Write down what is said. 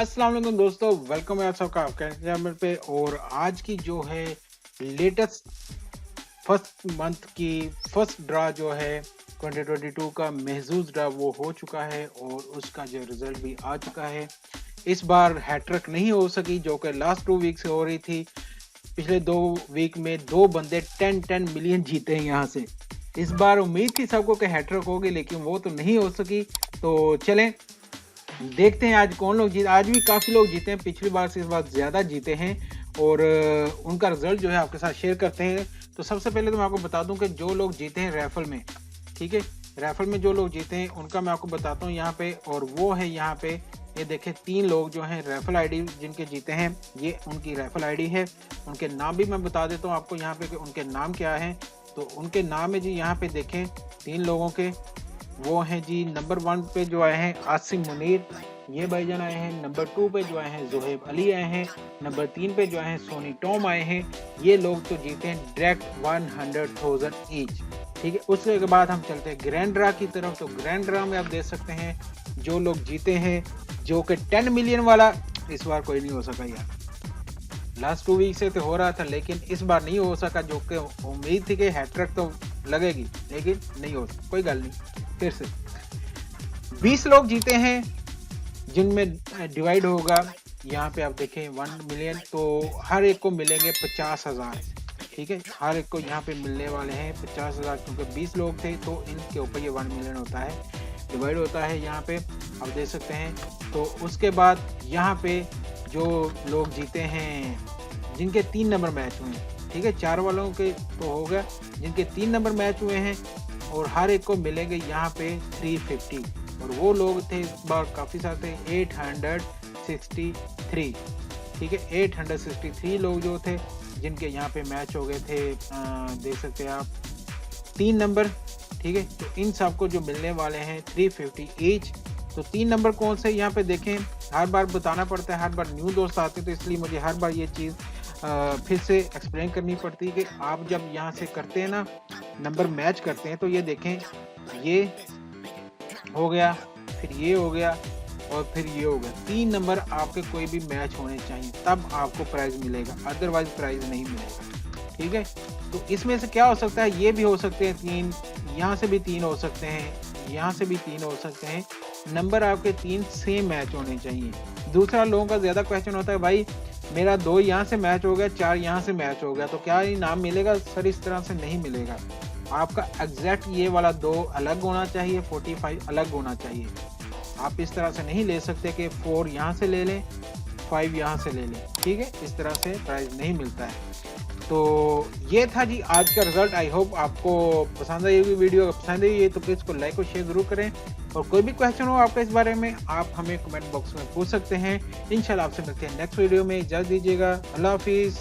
अस्सलाम वालेकुम दोस्तों, वेलकम है आप सबका आपके चैनल पे। और आज की जो है लेटेस्ट फर्स्ट मंथ की फर्स्ट ड्रा जो है 2022 का महजूज ड्रा वो हो चुका है और उसका जो रिजल्ट भी आ चुका है। इस बार हैट्रिक नहीं हो सकी जो कि लास्ट 2 वीक से हो रही थी। पिछले 2 वीक में 2 बंदे 10 मिलियन जीते हैं यहाँ से। इस बार उम्मीद थी सबको कि हैट्रिक होगी, लेकिन वो तो नहीं हो सकी। तो चलें देखते हैं आज कौन लोग जीते। आज भी काफ़ी लोग जीते हैं, पिछली बार से इस बार ज़्यादा जीते हैं और उनका रिजल्ट जो है आपके साथ शेयर करते हैं। तो सबसे पहले तो मैं आपको बता दूं कि जो लोग जीते हैं रैफल में, ठीक है, रैफल में जो लोग जीते हैं उनका मैं आपको बताता हूं यहाँ पे। और वो है यहाँ पे, ये देखें 3 लोग जो हैं रैफल आईडी जिनके जीते हैं, ये उनकी रैफल आईडी है। उनके नाम भी मैं बता देता हूँ आपको यहाँ पे कि उनके नाम क्या है। तो उनके नाम है जी, यहाँ पे देखें 3 लोगों के, वो हैं जी नंबर 1 पे जो आए हैं आसिम मुनीर, ये भाईजान आए हैं। नंबर 2 पे जो आए हैं जोहेब अली आए हैं। नंबर 3 पे जो आए हैं सोनी टॉम आए हैं। ये लोग तो जीते हैं डायरेक्ट 100,000 ईच, ठीक है। उसके बाद हम चलते हैं ग्रैंड ड्रा की तरफ। तो ग्रैंड ड्रा में आप देख सकते हैं जो लोग जीते हैं, जो कि 10 मिलियन वाला इस बार कोई नहीं हो सका यार। लास्ट 2 वीक से तो हो रहा था लेकिन इस बार नहीं हो सका, जो कि उम्मीद थी कि हैट्रिक तो लगेगी, लेकिन नहीं हो सका। कोई गल नहीं, फिर से 20 लोग जीते हैं जिनमें डिवाइड होगा। यहाँ पे आप देखें 1 मिलियन, तो हर एक को मिलेंगे 50,000, ठीक है। हर एक को यहाँ पे मिलने वाले हैं 50,000, क्योंकि 20 लोग थे तो इनके ऊपर ये 1 मिलियन होता है, डिवाइड होता है। यहाँ पे आप देख सकते हैं। तो उसके बाद यहाँ पे जो लोग जीते हैं जिनके 3 नंबर मैच हुए हैं, ठीक है, 4 वालों के तो हो गया, जिनके 3 नंबर मैच हुए हैं और हर एक को मिलेंगे यहाँ पे 350। और वो लोग थे इस बार काफ़ी सारे थे 863, ठीक है। 863 लोग जो थे जिनके यहाँ पे मैच हो गए थे, देख सकते हैं आप 3 नंबर, ठीक है। तो इन सबको जो मिलने वाले हैं 350 ईच। तो 3 नंबर कौन से यहाँ पे देखें, हर बार बताना पड़ता है, हर बार न्यू दोस्त आते तो इसलिए मुझे हर बार ये चीज़ फिर से एक्सप्लेन करनी पड़ती है कि आप जब यहाँ से करते हैं ना, नंबर मैच करते हैं, तो ये देखें ये हो गया, फिर ये हो गया और फिर ये हो गया। 3 नंबर आपके कोई भी मैच होने चाहिए, तब आपको प्राइज मिलेगा, अदरवाइज प्राइज नहीं मिलेगा, ठीक है। तो इसमें से क्या हो सकता है, ये भी हो सकते हैं 3, यहाँ से भी 3 हो सकते हैं, यहाँ से भी 3 हो सकते हैं। नंबर आपके 3 सेम मैच होने चाहिए। दूसरा लोगों का ज़्यादा क्वेश्चन होता है, भाई मेरा 2 यहाँ से मैच हो गया, 4 यहाँ से मैच हो गया, तो क्या इनाम मिलेगा? सर इस तरह से नहीं मिलेगा। आपका एग्जैक्ट ये वाला 2 अलग होना चाहिए, 45 अलग होना चाहिए। आप इस तरह से नहीं ले सकते कि 4 यहाँ से ले लें, 5 यहाँ से ले लें, ठीक है। इस तरह से प्राइस नहीं मिलता है। तो ये था जी आज का रिजल्ट। आई होप आपको पसंद आई होगी वीडियो। अगर पसंद आई है तो प्लीज़ को लाइक और शेयर ज़रूर करें। और कोई भी क्वेश्चन हो आपका इस बारे में, आप हमें कमेंट बॉक्स में पूछ सकते हैं। इंशाल्लाह आपसे मिलते हैं नेक्स्ट वीडियो में। इजाज़त दीजिएगा, अल्लाह हाफिज़।